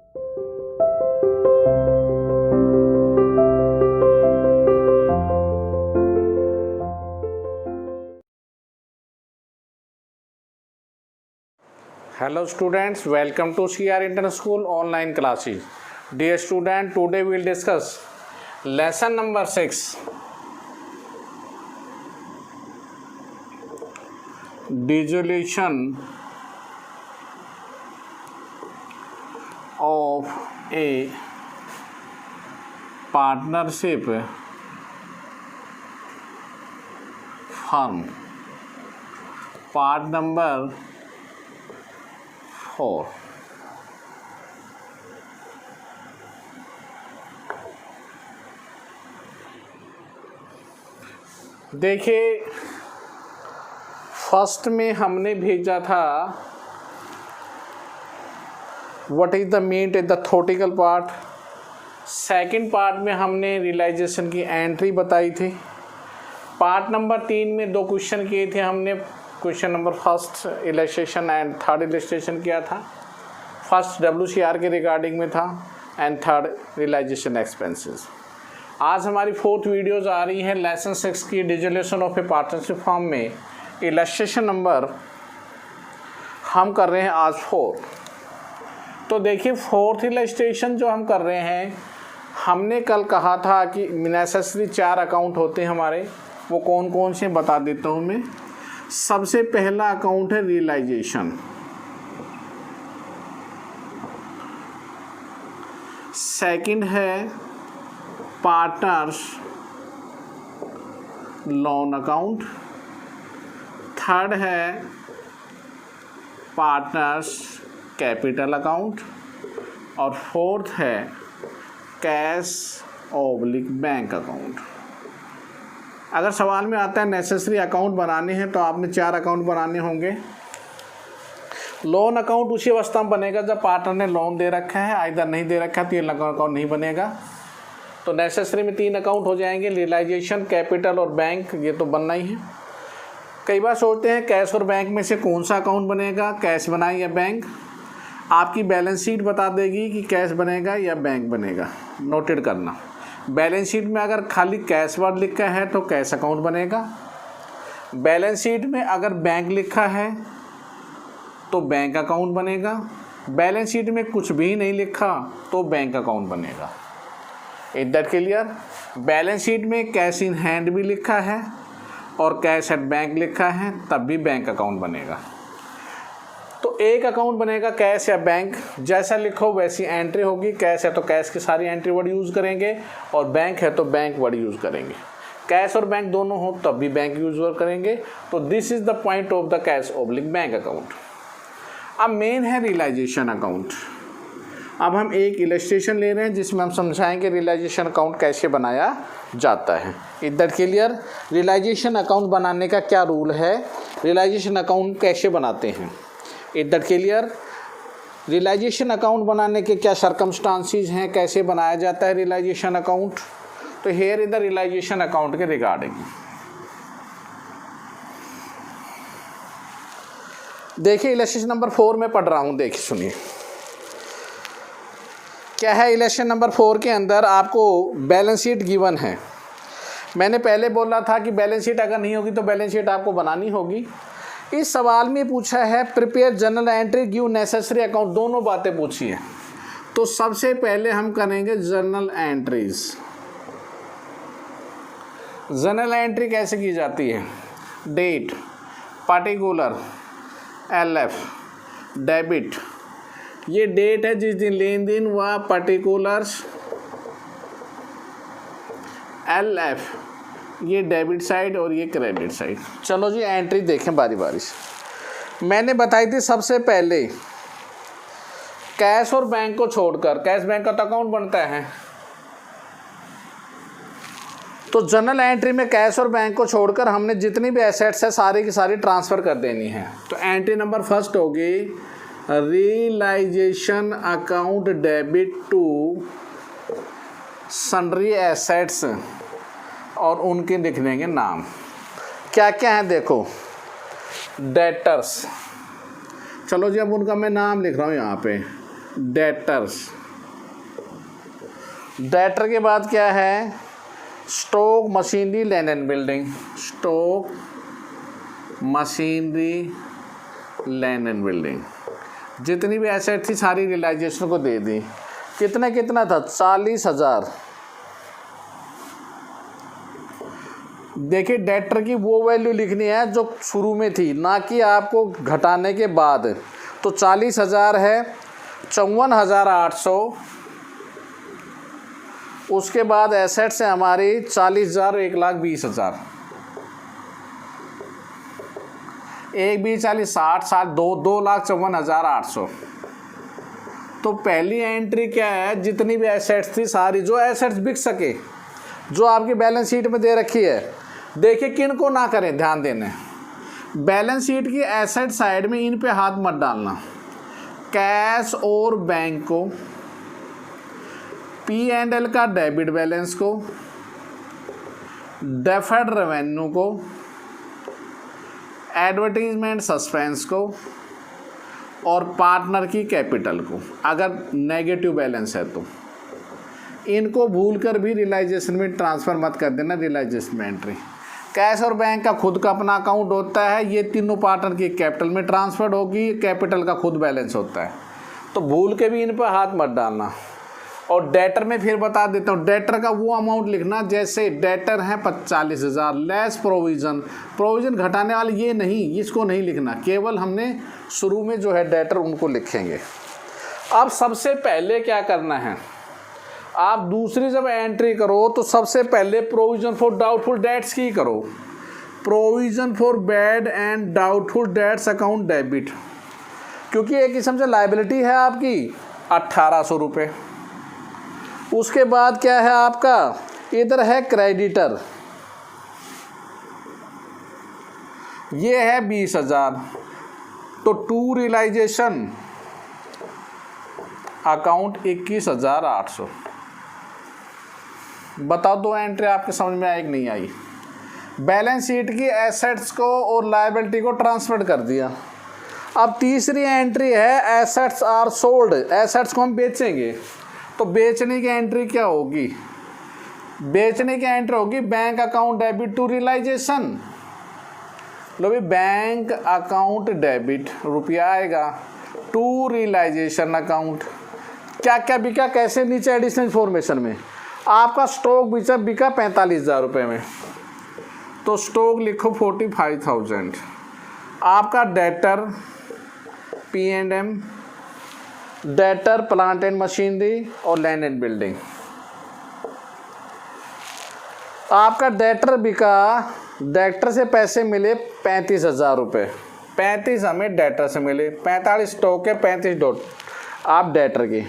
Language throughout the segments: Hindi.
Hello students, welcome to CR International School online classes. Dear student, today we will discuss lesson number 6. Dissolution of a partnership firm. Part number 4. देखिए, फर्स्ट में हमने भेजा था what is the mean in the theoretical part. Second part में हमने रियलाइजेशन की एंट्री बताई थी। पार्ट नंबर 3 में 2 क्वेश्चन किए थे हमने। Question number first illustration and third illustration किया था। फर्स्ट WCR के रिगार्डिंग में था एंड थर्ड रियलाइजेशन एक्सपेंसेस। आज हमारी 4th वीडियोस आ रही है लेसन 6 की dissolution of A partnership form में। इलस्ट्रेशन नंबर हम कर रहे हैं आज 4। तो देखिए, 4th इलस्ट्रेशन जो हम कर रहे हैं, हमने कल कहा था कि नेसेसरी 4 अकाउंट होते हैं हमारे। वो कौन कौन से बता देता हूँ मैं। सबसे पहला अकाउंट है रियलाइजेशन, सेकंड है पार्टनर्स लोन अकाउंट, थर्ड है पार्टनर्स कैपिटल अकाउंट और फोर्थ है कैश ऑब्लिक बैंक अकाउंट। अगर सवाल में आता है नेसेसरी अकाउंट बनाने हैं तो आपने 4 अकाउंट बनाने होंगे। लोन अकाउंट उसी अवस्था में बनेगा जब पार्टनर ने लोन दे रखा है, आइदर नहीं दे रखा है तो ये अकाउंट नहीं बनेगा। तो नेसेसरी में 3 अकाउंट हो जाएंगे, रियलाइजेशन, कैपिटल और बैंक, ये तो बनना ही है। कई बार सोचते हैं कैश और बैंक में से कौन सा अकाउंट बनेगा, कैश बनाए या बैंक। आपकी बैलेंस शीट बता देगी कि कैश बनेगा या बैंक बनेगा। नोटेड करना, बैलेंस शीट में अगर खाली कैश वर्ड लिखा है तो कैश अकाउंट बनेगा। बैलेंस शीट में अगर बैंक लिखा है तो बैंक अकाउंट बनेगा। बैलेंस शीट में कुछ भी नहीं लिखा तो बैंक अकाउंट बनेगा। Is that clear? Balance sheet में कैश इन हैंड भी लिखा है और कैश एट बैंक लिखा है तब भी बैंक अकाउंट बनेगा। तो एक अकाउंट बनेगा कैश या बैंक, जैसा लिखो वैसी एंट्री होगी। कैश है तो कैश की सारी एंट्री वर्ड यूज़ करेंगे और बैंक है तो बैंक वर्ड यूज़ करेंगे। कैश और बैंक दोनों हो तब भी बैंक यूज़ करेंगे। तो this is the point of the cash oblique bank account. अब मेन है रियलाइजेशन अकाउंट। अब हम एक इलस्ट्रेशन ले रहे हैं जिसमें हम समझाएंगे रियलाइजेशन अकाउंट कैसे बनाया जाता है। Is that clear? Realisation account बनाने का क्या रूल है, रियलाइजेशन अकाउंट कैसे बनाते हैं। Is that clear? Realisation account बनाने के क्या सर्कमस्टांसिस हैं, कैसे बनाया जाता है रियलाइजेशन अकाउंट। तो here is the realisation account के रिगार्डिंग। देखिए, इलस्ट्रेशन नंबर 4 में पढ़ रहा हूँ, देखिए सुनिए क्या है। इलस्ट्रेशन नंबर 4 के अंदर आपको बैलेंस शीट गिवन है। मैंने पहले बोला था कि बैलेंस शीट अगर नहीं होगी तो बैलेंस शीट आपको बनानी होगी। इस सवाल में पूछा है prepare general entry, give necessary account, दोनों बातें पूछी हैं। तो सबसे पहले हम करेंगे जनरल एंट्रीज। जनरल एंट्री कैसे की जाती है? Date, particular, LF, debit. ये डेट है जिस दिन लेन देन हुआ, पर्टिकुलर्स, LF ये डेबिट साइड और ये क्रेडिट साइड। चलो जी एंट्री देखें बारी बारी से। मैंने बताई थी सबसे पहले कैश और बैंक को छोड़कर, कैश बैंक का तो अकाउंट बनता है, तो जनरल एंट्री में कैश और बैंक को छोड़कर हमने जितनी भी एसेट्स है सारी की सारी ट्रांसफ़र कर देनी है। तो एंट्री नंबर फर्स्ट होगी realisation account debit to sundry assets और उनके लिख देंगे नाम। क्या क्या है देखो, डेटर्स, चलो जी अब उनका मैं नाम लिख रहा हूँ यहाँ पे, डेटर्स। डेटर के बाद क्या है, stock, machinery, land and building. Stock, machinery, land and building, जितनी भी एसेट थी सारी रियलाइजेशन को दे दी। कितना था, 40,000। देखिए डेटर की वो वैल्यू लिखनी है जो शुरू में थी, ना कि आपको घटाने के बाद। तो 40,000 है, 54,800। उसके बाद एसेट्स है हमारी 40,000, 1,20,000। 1,20,40, 60, 2,54,800। तो पहली एंट्री क्या है, जितनी भी एसेट्स थी सारी, जो एसेट्स बिक सके, जो आपकी बैलेंस शीट में दे रखी है। देखिए किन को ना करें, ध्यान देने, बैलेंस शीट की एसेट साइड में इन पे हाथ मत डालना। कैश और बैंक को, P&L का डेबिट बैलेंस को, डेफर्ड रेवेन्यू को, एडवर्टीजमेंट सस्पेंस को, और पार्टनर की कैपिटल को, अगर नेगेटिव बैलेंस है तो इनको भूलकर भी रियलाइजेशन में ट्रांसफ़र मत कर देना। रियलाइजेशन में एंट्री, कैश और बैंक का खुद का अपना अकाउंट होता है, ये तीनों पार्टनर की कैपिटल में ट्रांसफर होगी, कैपिटल का खुद बैलेंस होता है, तो भूल के भी इन पर हाथ मत डालना। और डेटर में फिर बता देता हूँ, डेटर का वो अमाउंट लिखना, जैसे डेटर हैं 40,000 लेस प्रोविज़न, प्रोविज़न घटाने वाले ये नहीं, इसको नहीं लिखना, केवल हमने शुरू में जो है डेटर उनको लिखेंगे। अब सबसे पहले क्या करना है, आप दूसरी जब एंट्री करो तो सबसे पहले प्रोविज़न फॉर डाउटफुल डेट्स की करो। Provision for bad and doubtful debts account debit, क्योंकि एक किस्म से लाइबिलिटी है आपकी 1,800 रुपये। उसके बाद क्या है आपका, इधर है क्रेडिटर, ये है 20,000। तो टू रियलाइजेशन अकाउंट 21,800। बताओ दो एंट्री आपके समझ में आई कि नहीं आई। बैलेंस शीट की एसेट्स को और लायबिलिटी को ट्रांसफर कर दिया। अब तीसरी एंट्री है एसेट्स आर सोल्ड, एसेट्स को हम बेचेंगे। तो बेचने की एंट्री क्या होगी, बेचने की एंट्री होगी bank account debit to realization. लो भाई, बैंक अकाउंट डेबिट रुपया आएगा टू रियलाइजेशन अकाउंट। क्या क्या बिका, कैसे, नीचे एडिशनल इन्फॉर्मेशन में आपका स्टॉक बिका 45,000 रुपये में, तो स्टॉक लिखो 45,000। आपका debtor P&M, debtor plant and machinery और लैंड एंड बिल्डिंग। आपका डेटर बिका, डेटर से पैसे मिले 35,000 रुपये, 35 हमें डेटर से मिले, 45 स्टॉक है, 35 डॉट आप डेटर की।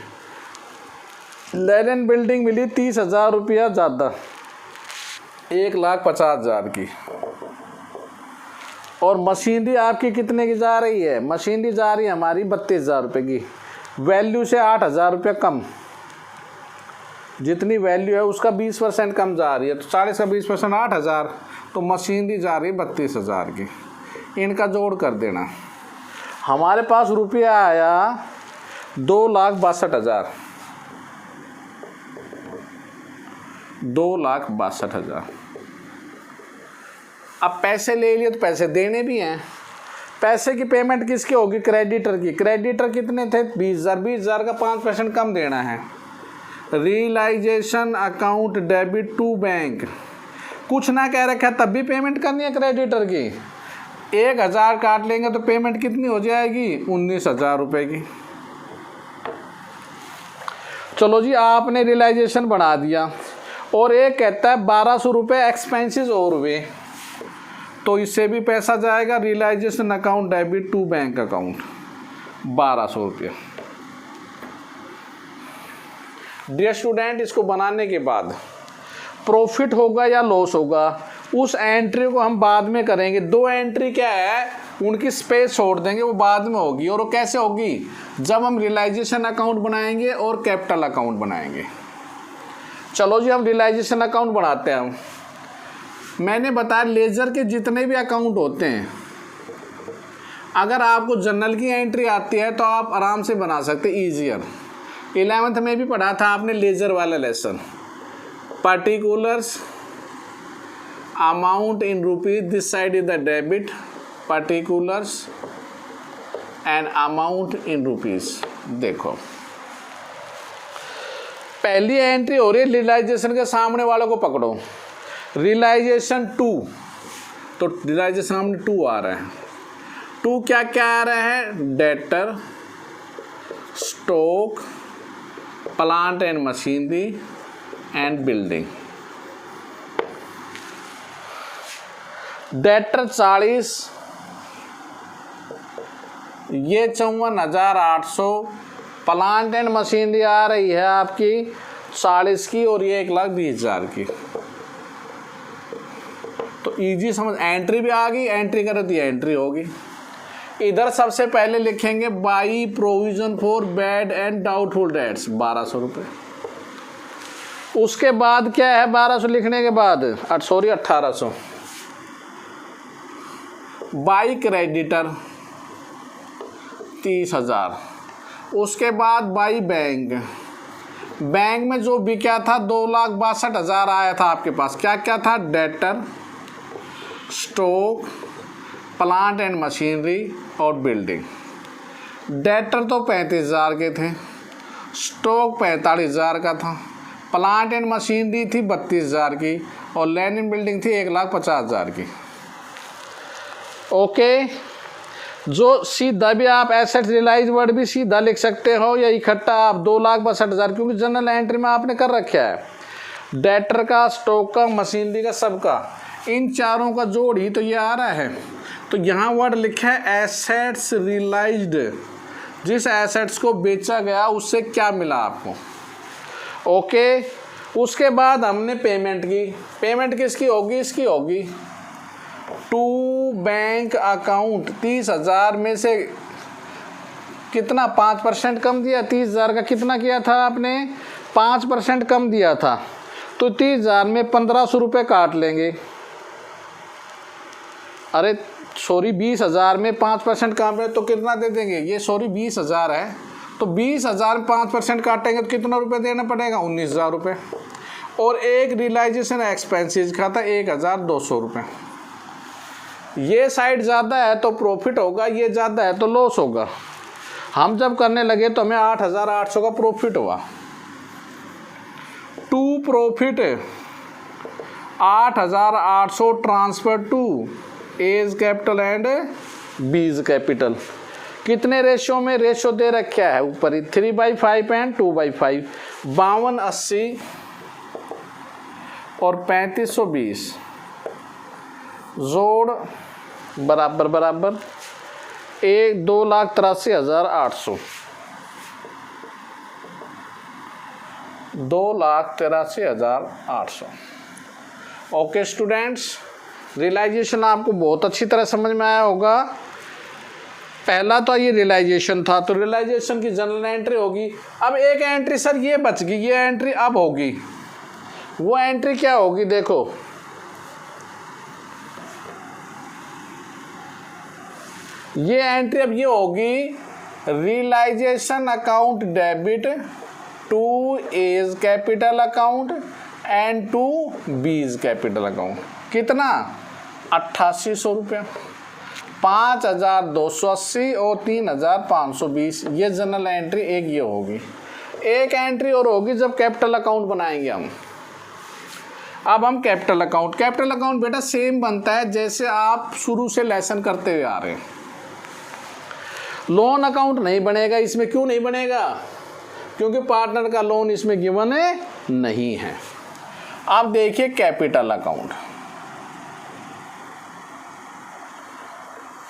लैंड एंड बिल्डिंग मिली 30,000 रुपया ज़्यादा, 1,50,000 की। और मशीनरी आपकी कितने की जा रही है, मशीनरी जा रही है हमारी 32,000 रुपये की, वैल्यू से 8,000 रुपये कम। जितनी वैल्यू है उसका 20% कम जा रही है, तो 40 का 20% 8,000, तो मशीनरी जा रही है 32,000 की। इनका जोड़ कर देना। हमारे पास रुपया आया 2,62,000, 2,62,000। अब पैसे ले लिए तो पैसे देने भी हैं। पैसे की पेमेंट किसकी होगी, क्रेडिटर की। क्रेडिटर कितने थे, 20,000, 20,000 का 5% कम देना है। Realisation account debit to bank, कुछ ना कह रखा तब भी पेमेंट करनी है क्रेडिटर की। 1,000 काट लेंगे तो पेमेंट कितनी हो जाएगी, 19,000 रुपये की। चलो जी, आपने रियलाइजेशन बढ़ा दिया। और एक कहता है 1,200 रुपये एक्सपेंसेस और हुए, तो इससे भी पैसा जाएगा। Realisation account debit to bank account 1,200 रुपये। डियर स्टूडेंट, इसको बनाने के बाद प्रॉफिट होगा या लॉस होगा, उस एंट्री को हम बाद में करेंगे। दो एंट्री क्या है, उनकी स्पेस छोड़ देंगे, वो बाद में होगी। और वो कैसे होगी, जब हम रियलाइजेशन अकाउंट बनाएंगे और कैपिटल अकाउंट बनाएंगे। चलो जी, हम रियलाइजेशन अकाउंट बनाते हैं। मैंने बताया लेजर के जितने भी अकाउंट होते हैं अगर आपको जनरल की एंट्री आती है तो आप आराम से बना सकते, ईजियर। 11th में भी पढ़ा था आपने लेजर वाला lesson. Particulars, amount in rupees, this side is the debit, particulars and amount in rupees. देखो पहली एंट्री हो रही है रियलाइजेशन के सामने वालों को पकड़ो, रियलाइजेशन 2, तो रियलाइजेशन सामने 2 आ रहा है। 2 क्या क्या आ रहा है? Debtor, stock, plant and machinery and building. Debtor 40, ये 54,800, प्लांट एंड मशीनरी आ रही है आपकी 40 की और ये 1,20,000 की। तो इजी समझ, एंट्री भी आ गई, एंट्री करो तो एंट्री होगी। इधर सबसे पहले लिखेंगे by provision for bad and doubtful debts, 1200 रुपये। उसके बाद क्या है 1200 लिखने के बाद 1800। By creditor 30,000। उसके बाद बाई बैंक, बैंक में जो बिका था 2,62,000 आया था आपके पास। क्या क्या था? Debtor, stock, plant and machinery और बिल्डिंग। डेटर तो 35,000 के थे, स्टॉक 45,000 का था, प्लांट एंड मशीनरी थी 32,000 की और लैंड एंड बिल्डिंग थी 1,50,000 की। ओके, जो सीधा भी आप एसेट रियलाइज वर्ड भी सीधा लिख सकते हो या इकट्ठा आप 2,62,000, क्योंकि जनरल एंट्री में आपने कर रखा है डेटर का, स्टॉक का, मशीनरी का, सबका, इन चारों का जोड़ ही तो ये आ रहा है। तो यहाँ वर्ड लिखा है एसेट्स रियलाइज्ड, जिस एसेट्स को बेचा गया उससे क्या मिला आपको। ओके, उसके बाद हमने पेमेंट की। पेमेंट किसकी होगी? इसकी होगी टू बैंक अकाउंट। 30,000 में से कितना 5% कम दिया? 30,000 का कितना किया था आपने? 5% कम दिया था, तो 30,000 में 1,500 रुपये काट लेंगे। अरे सॉरी 20,000 में 5% कम है तो कितना दे देंगे? ये सॉरी 20,000 है, तो 20,000 में 5% काटेंगे तो कितना रुपये देना पड़ेगा? 19,000 रुपये। और एक रियलाइजेशन एक्सपेंसेस का था 1,200 रुपये। ये साइड ज़्यादा है तो प्रॉफिट होगा, ये ज़्यादा है तो लॉस होगा। हम जब करने लगे तो हमें 8,800 का प्रॉफिट हुआ। To profit 8,800 transfer to A's capital and B's capital. कितने रेशियो में? रेशियो दे रखा है ऊपर ही 3/5 एंड 2/5। 5280 और 3520 जोड़ बराबर बराबर 2,83,800। 2,83,800। ओके स्टूडेंट्स, रियलाइजेशन आपको बहुत अच्छी तरह समझ में आया होगा। पहला तो ये रियलाइजेशन था, तो रियलाइजेशन की जनरल एंट्री होगी। अब एक एंट्री सर ये बच गई, ये एंट्री अब होगी। वो एंट्री क्या होगी? देखो ये एंट्री अब ये होगी realisation account debit to A's capital account and to B's capital account. कितना? 8,800 रुपया। 5,280 और 3,520। ये जनरल एंट्री एक ये होगी। एक एंट्री और होगी जब कैपिटल अकाउंट बनाएंगे हम। अब हम कैपिटल अकाउंट बेटा सेम बनता है जैसे आप शुरू से लेसन करते हुए आ रहे हैं। लोन अकाउंट नहीं बनेगा इसमें। क्यों नहीं बनेगा? क्योंकि पार्टनर का लोन इसमें गिवन नहीं है। अब देखिए capital account,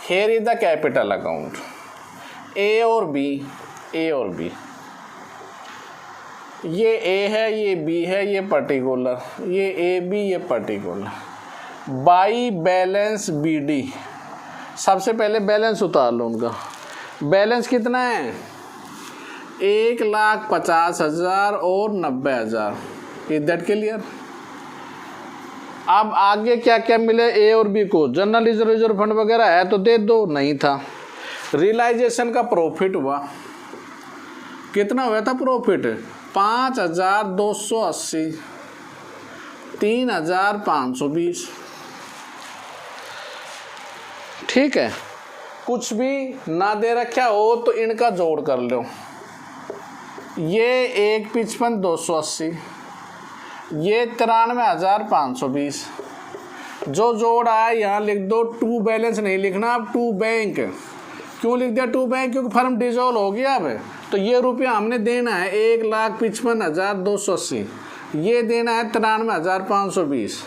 here is the capital account. A और बी, ए और बी, ये ए है, ये बी है, ये पर्टिकुलर, ये ए बी, ये particular. By balance B D. सबसे पहले बैलेंस उतार लो उनका। बैलेंस कितना है? 1,50,000 और 90,000। Is that clear? अब आगे क्या क्या मिले ए और बी को? जनरल रिजर्व फंड वगैरह है तो दे दो, नहीं था रियलाइजेशन का प्रॉफिट हुआ, कितना हुआ था प्रॉफिट? 5,280, 3,520। ठीक है, कुछ भी ना दे रखा हो तो इनका जोड़ कर लो। ये 1,55,280, ये 93,520। जो जोड़ आया यहाँ लिख दो। टू बैलेंस नहीं लिखना, अब टू बैंक। क्यों लिख दिया टू बैंक? क्योंकि फर्म डिजोल्व हो गया अब। तो ये रुपया हमने देना है 1,55,280, ये देना है 93,520।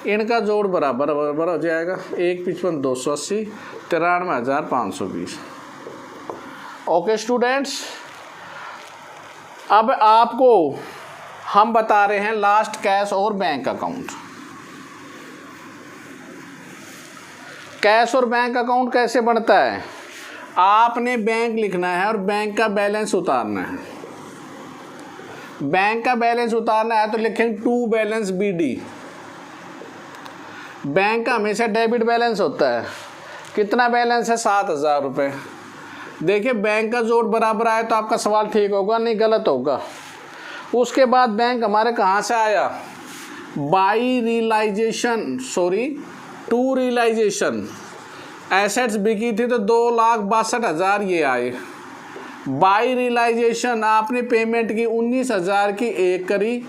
इनका जोड़ बराबर हो जाएगा 1,55,280, 93,520। ओके स्टूडेंट्स, अब आपको हम बता रहे हैं लास्ट कैश और बैंक अकाउंट। कैश और बैंक अकाउंट कैसे बनता है? आपने बैंक लिखना है और बैंक का बैलेंस उतारना है। बैंक का बैलेंस उतारना है तो लिखेंगे टू बैलेंस BD। बैंक का हमेशा डेबिट बैलेंस होता है। कितना बैलेंस है? 7,000 रुपये। देखिए बैंक का जोड़ बराबर आया तो आपका सवाल ठीक होगा, नहीं गलत होगा। उसके बाद बैंक हमारे कहाँ से आया? By realisation, to realisation. Assets बिकी थी तो 2,62,000 ये आए। बाई रियलाइजेशन आपने पेमेंट की 19,000 की एक करी,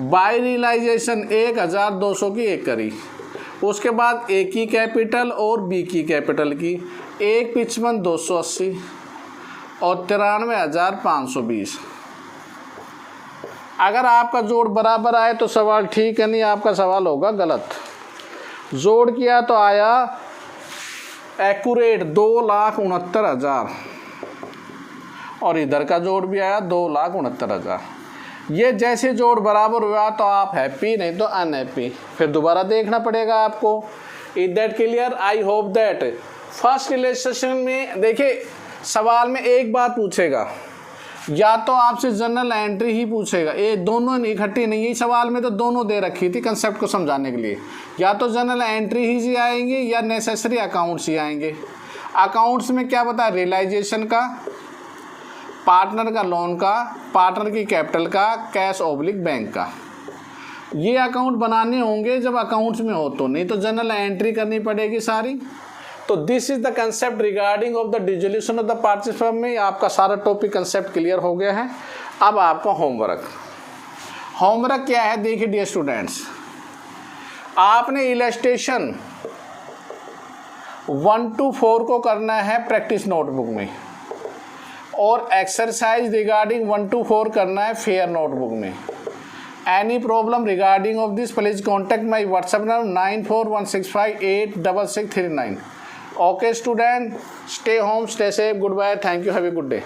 बाई रियलाइजेशन 1,200 की एक करी। उसके बाद ए की कैपिटल और बी की कैपिटल की 1,55,280 और 93,520। अगर आपका जोड़ बराबर आए तो सवाल ठीक है, नहीं आपका सवाल होगा गलत। जोड़ किया तो आया एक्यूरेट 2,69,000 और इधर का जोड़ भी आया 2,69,000। ये जैसे जोड़ बराबर हुआ तो आप हैप्पी, नहीं तो अनहैप्पी। फिर दोबारा देखना पड़ेगा आपको। Is that clear? I hope that. First relation में देखिए सवाल में एक बात पूछेगा, या तो आपसे जनरल एंट्री ही पूछेगा, ये दोनों इकट्ठी नहीं है। सवाल में तो दोनों दे रखी थी कंसेप्ट को समझाने के लिए। या तो जनरल एंट्री ही जी आएंगे या नेसेसरी अकाउंट्स ही आएंगे। अकाउंट्स में क्या बता? रियलाइजेशन का, पार्टनर का लोन का, पार्टनर की कैपिटल का, कैश ऑब्लिक बैंक का। ये अकाउंट बनाने होंगे जब अकाउंट्स में हो तो, नहीं तो जनरल एंट्री करनी पड़ेगी सारी। तो this is the concept regarding of the dissolution of the partnership firm में आपका सारा टॉपिक कंसेप्ट क्लियर हो गया है। अब आपका होमवर्क क्या है? देखिए डियर स्टूडेंट्स, आपने इलस्ट्रेशन 1 to 4 को करना है प्रैक्टिस नोटबुक में, और एक्सरसाइज रिगार्डिंग 1 to 4 करना है फेयर नोटबुक में। Any problem regarding of this please contact my WhatsApp number 9416586639। Okay student, stay home, stay safe, goodbye, thank you, have a good day.